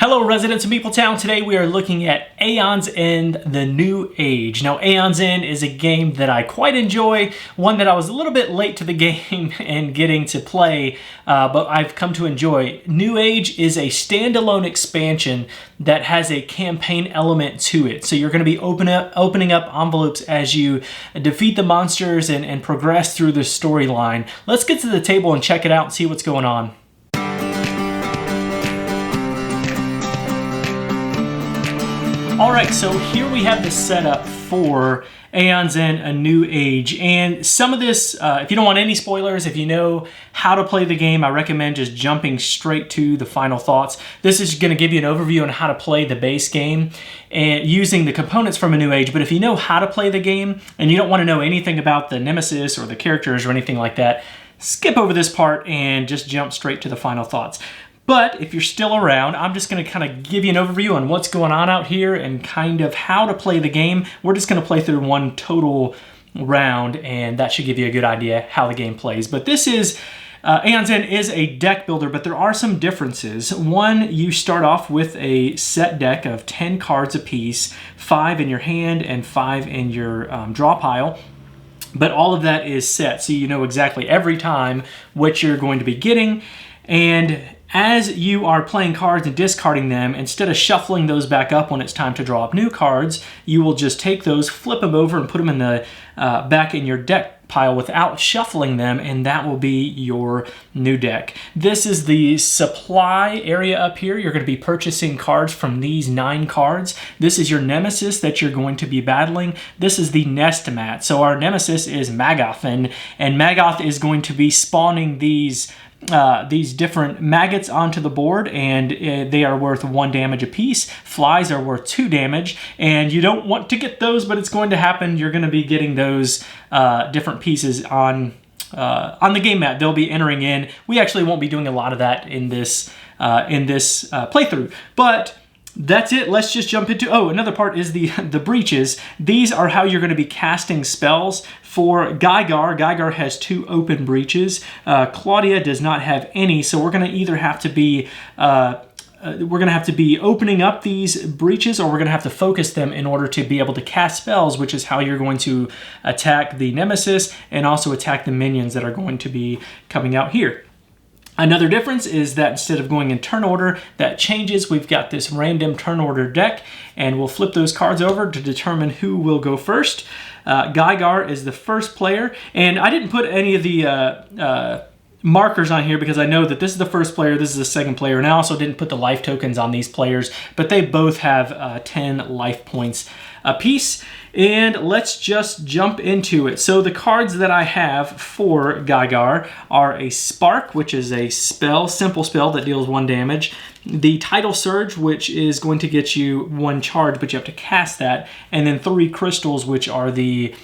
Hello residents of Meepletown. Today we are looking at Aeon's End, the New Age. Now Aeon's End is a game that I quite enjoy, one that I was a little bit late to the game and getting to play, but I've come to enjoy. New Age is a standalone expansion that has a campaign element to it. So you're going to be opening up envelopes as you defeat the monsters and progress through the storyline. Let's get to the table and check it out and see what's going on. Alright, so here we have the setup for Aeon's End, A New Age. And some of this, if you don't want any spoilers, if you know how to play the game, I recommend just jumping straight to the final thoughts. This is going to give you an overview on how to play the base game and using the components from A New Age. But if you know how to play the game and you don't want to know anything about the nemesis or the characters or anything like that, skip over this part and just jump straight to the final thoughts. But if you're still around, I'm just going to kind of give you an overview on what's going on out here and kind of how to play the game. We're just going to play through one total round, and that should give you a good idea how the game plays. But this is, Aeon's End is a deck builder, but there are some differences. One, you start off with a set deck of 10 cards apiece, 5 in your hand and 5 in your draw pile. But all of that is set, so you know exactly every time what you're going to be getting. And as you are playing cards and discarding them, instead of shuffling those back up when it's time to draw up new cards, you will just take those, flip them over, and put them in the back in your deck pile without shuffling them, and that will be your new deck. This is the supply area up here. You're going to be purchasing cards from these 9 cards. This is your nemesis that you're going to be battling. This is the nest mat. So our nemesis is Maggoth, and Maggoth is going to be spawning these different maggots onto the board, and they are worth 1 damage apiece. Flies are worth 2 damage, and you don't want to get those, but it's going to happen. You're going to be getting those different pieces on the game mat. They'll be entering in. We actually won't be doing a lot of that in this playthrough, but that's it. Let's just jump into, another part is the breaches. These are how you're going to be casting spells. For Gygar has 2 open breaches. Claudia does not have any, so we're going to either have to be opening up these breaches, or we're going to have to focus them in order to be able to cast spells, which is how you're going to attack the nemesis and also attack the minions that are going to be coming out here. Another difference is that instead of going in turn order, that changes. We've got this random turn order deck, and we'll flip those cards over to determine who will go first. Gygar is the first player, and I didn't put any of the markers on here because I know that this is the first player, this is the second player, and I also didn't put the life tokens on these players, but they both have 10 life points apiece. And let's just jump into it. So the cards that I have for Gygar are a Spark, which is a spell, simple spell that deals 1 damage. The Tidal Surge, which is going to get you 1 charge, but you have to cast that. And then 3 crystals, which are the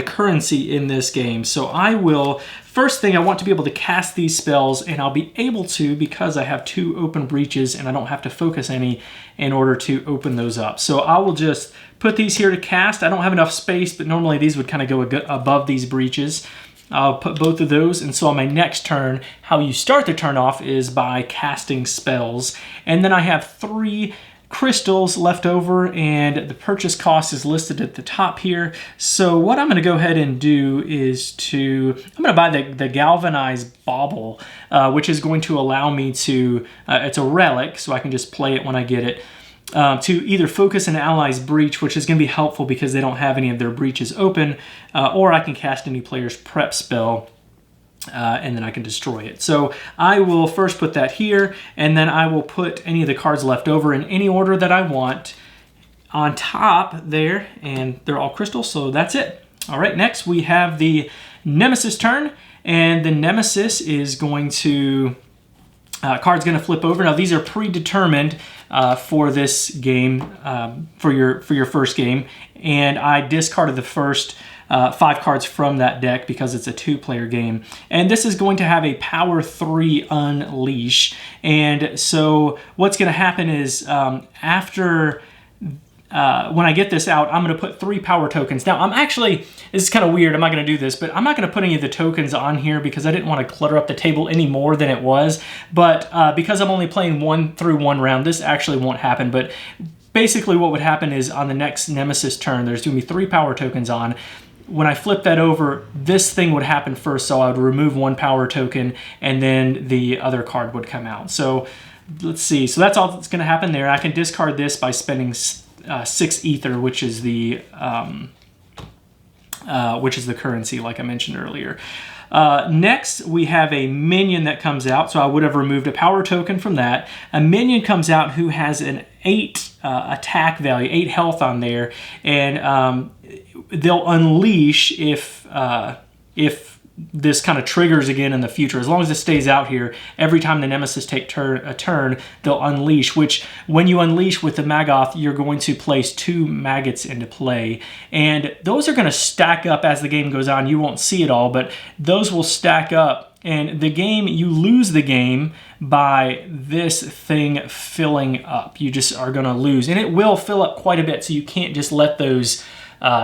currency in this game. So I will, first thing, I want to be able to cast these spells, and I'll be able to because I have 2 open breaches and I don't have to focus any in order to open those up. So I will just put these here to cast. I don't have enough space, but normally these would kind of go above these breaches. I'll put both of those, and so on my next turn, how you start the turn off is by casting spells. And then I have 3 crystals left over, and the purchase cost is listed at the top here. So what I'm going to go ahead and do is I'm going to buy the galvanized bauble, which is going to allow me to, it's a relic, so I can just play it when I get it, to either focus an ally's breach, which is going to be helpful because they don't have any of their breaches open, or I can cast any player's prep spell, and then I can destroy it. So I will first put that here, and then I will put any of the cards left over in any order that I want on top there, and they're all crystals, so that's it. All right, next we have the Nemesis turn, and the Nemesis is going to, card's going to flip over. Now these are predetermined for this game, for your first game, and I discarded the first 5 cards from that deck because it's a 2-player game. And this is going to have a Power 3 Unleash. And so what's going to happen is after when I get this out, I'm going to put 3 power tokens. Now, this is kind of weird, I'm not going to do this, but I'm not going to put any of the tokens on here because I didn't want to clutter up the table any more than it was. But because I'm only playing 1 through 1 round, this actually won't happen. But basically what would happen is on the next Nemesis turn, there's going to be 3 power tokens on. When I flip that over, this thing would happen first, so I would remove 1 power token, and then the other card would come out. So let's see. So that's all that's going to happen there. I can discard this by spending 6 ether, which is the currency, like I mentioned earlier. Next, we have a minion that comes out, so I would have removed a power token from that. A minion comes out who has an 8 attack value, 8 health on there, and they'll unleash if this kind of triggers again in the future. As long as it stays out here, every time the Nemesis take a turn, they'll unleash, which when you unleash with the Maggoth, you're going to place 2 maggots into play. And those are going to stack up as the game goes on. You won't see it all, but those will stack up. And the game, you lose the game by this thing filling up. You just are going to lose. And it will fill up quite a bit, so you can't just let those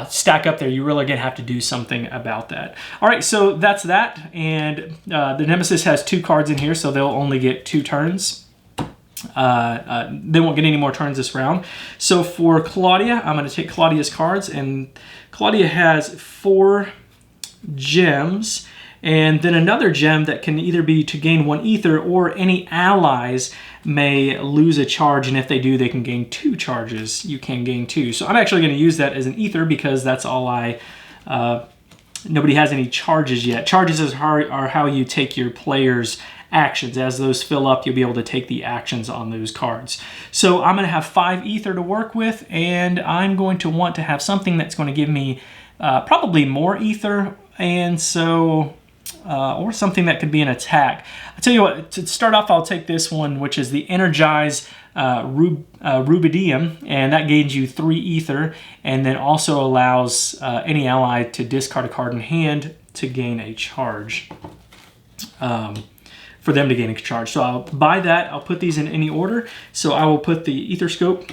stack up there. You really going to have to do something about that. All right, so that's that. And the Nemesis has 2 cards in here, so they'll only get 2 turns. They won't get any more turns this round. So for Claudia, I'm going to take Claudia's cards, and Claudia has 4 gems, and then another gem that can either be to gain 1 ether, or any allies may lose a charge, and if they do, they can gain 2 charges. You can gain 2. So I'm actually going to use that as an ether because that's all nobody has any charges yet. Charges are how you take your players' actions. As those fill up, you'll be able to take the actions on those cards. So I'm going to have 5 ether to work with, and I'm going to want to have something that's going to give me probably more ether, and so or something that could be an attack. I'll tell you what, to start off, I'll take this one, which is the Energize Rubidium, and that gains you 3 ether, and then also allows any ally to discard a card in hand to gain a charge. For them to gain a charge. So I'll buy that. I'll put these in any order. So I will put the Ether Scope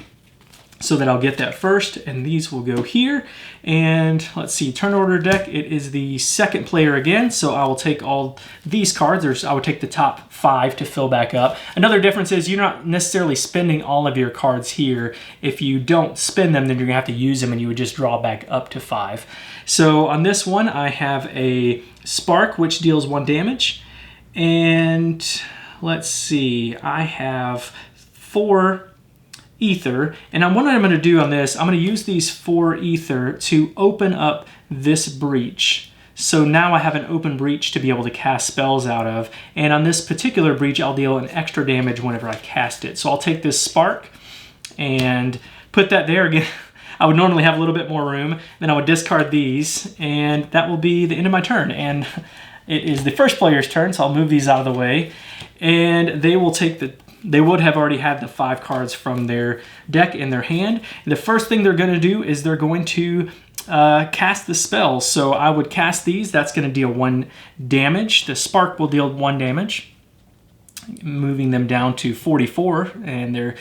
so that I'll get that first, and these will go here. And let's see, turn order deck, it is the second player again, so I will take all these cards, or I would take the top 5 to fill back up. Another difference is you're not necessarily spending all of your cards here. If you don't spend them, then you're gonna have to use them, and you would just draw back up to 5. So on this one, I have a Spark, which deals 1 damage. And let's see, I have 4 ether, and what I'm going to do on this, I'm going to use these 4 ether to open up this breach. So now I have an open breach to be able to cast spells out of, and on this particular breach I'll deal an extra damage whenever I cast it. So I'll take this Spark and put that there again. I would normally have a little bit more room, then I would discard these, and that will be the end of my turn. And it is the first player's turn, so I'll move these out of the way, and they will take they would have already had the 5 cards from their deck in their hand. The first thing they're going to do is they're going to cast the spells. So I would cast these. That's going to deal 1 damage. The Spark will deal 1 damage, moving them down to 44. And they're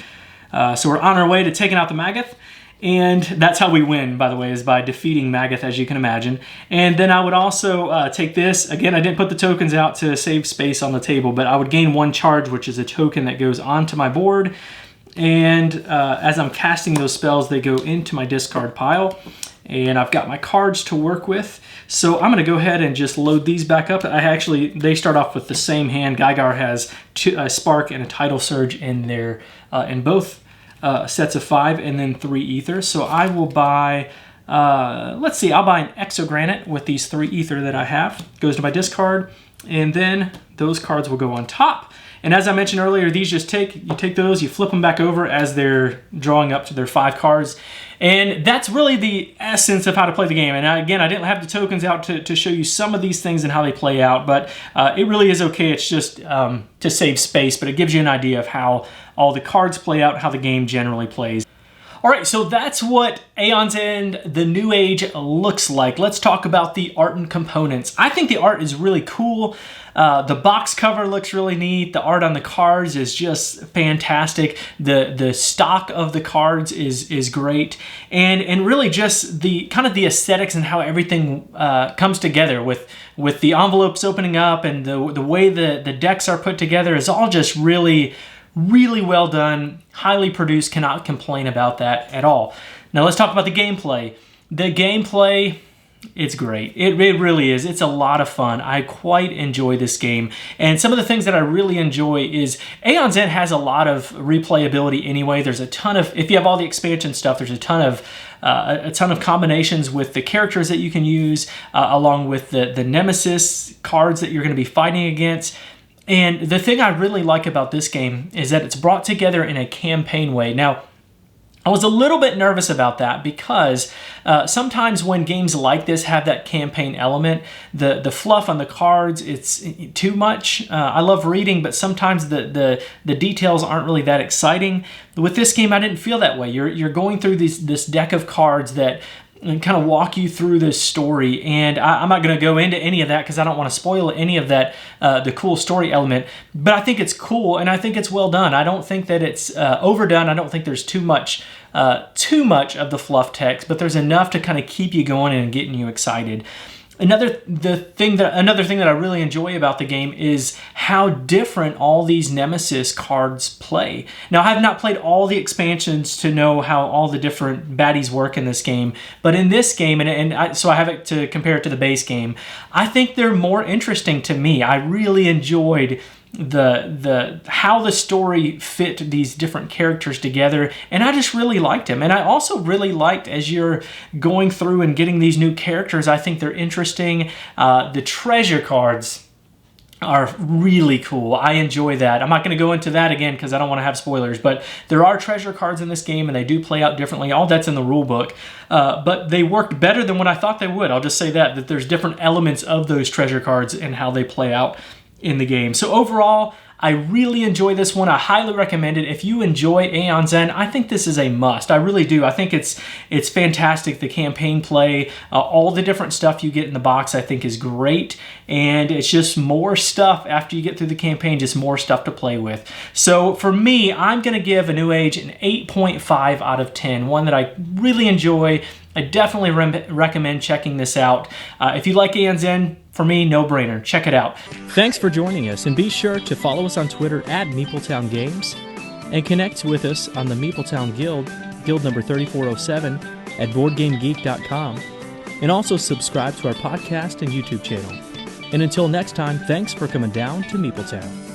so we're on our way to taking out the Maggoth. And that's how we win, by the way, is by defeating Maggoth, as you can imagine. And then I would also take this. Again, I didn't put the tokens out to save space on the table, but I would gain 1 charge, which is a token that goes onto my board. And as I'm casting those spells, they go into my discard pile. And I've got my cards to work with. So I'm going to go ahead and just load these back up. They start off with the same hand. Gygar has a Spark and a Tidal Surge in there, in both sets of 5, and then 3 ether. So I will buy, let's see, I'll buy an Exogranite with these 3 ether that I have. Goes to my discard, and then those cards will go on top. And as I mentioned earlier, these you take those, you flip them back over as they're drawing up to their 5 cards. And that's really the essence of how to play the game. And again, I didn't have the tokens out to show you some of these things and how they play out, but it really is okay. It's just to save space, but it gives you an idea of how all the cards play out, how the game generally plays. All right, so that's what Aeon's End, the New Age, looks like. Let's talk about the art and components. I think the art is really cool. The box cover looks really neat. The art on the cards is just fantastic. The stock of the cards is great, and really just the kind of the aesthetics and how everything comes together with the envelopes opening up and the way the decks are put together is all just really well done, highly produced, cannot complain about that at all. Now let's talk about the gameplay. The gameplay, it's great. It really is. It's a lot of fun. I quite enjoy this game. And some of the things that I really enjoy is Aeon's End has a lot of replayability anyway. There's a ton of, if you have all the expansion stuff, there's a ton of combinations with the characters that you can use, along with the nemesis cards that you're going to be fighting against. And the thing I really like about this game is that it's brought together in a campaign way. Now, I was a little bit nervous about that because sometimes when games like this have that campaign element, the fluff on the cards, it's too much. I love reading, but sometimes the details aren't really that exciting. With this game, I didn't feel that way. You're going through this deck of cards that and kind of walk you through this story, and I'm not going to go into any of that because I don't want to spoil any of that, the cool story element, but I think it's cool and I think it's well done. I don't think that it's overdone. I don't think there's too much of the fluff text, but there's enough to kind of keep you going and getting you excited. Another thing that I really enjoy about the game is how different all these Nemesis cards play. Now, I have not played all the expansions to know how all the different baddies work in this game, but in this game, so I have it to compare it to the base game, I think they're more interesting to me. I really enjoyed the how the story fit these different characters together, and I just really liked them. And I also really liked, as you're going through and getting these new characters, I think they're interesting. The treasure cards are really cool. I enjoy that. I'm not going to go into that again because I don't want to have spoilers, but there are treasure cards in this game and they do play out differently. All that's in the rule book, but they worked better than what I thought they would. I'll just say that there's different elements of those treasure cards and how they play out in the game. So overall, I really enjoy this one. I highly recommend it. If you enjoy Aeon's End, I think this is a must. I really do. I think it's fantastic. The campaign play, all the different stuff you get in the box, I think is great. And it's just more stuff after you get through the campaign, just more stuff to play with. So for me, I'm going to give A New Age an 8.5 out of 10, one that I really enjoy. I definitely recommend checking this out. If you like Aeon's End, for me, no-brainer. Check it out. Thanks for joining us, and be sure to follow us on Twitter at Meepletown Games, and connect with us on the Meepletown Guild, Guild number 3407, at BoardGameGeek.com, and also subscribe to our podcast and YouTube channel. And until next time, thanks for coming down to Meepletown.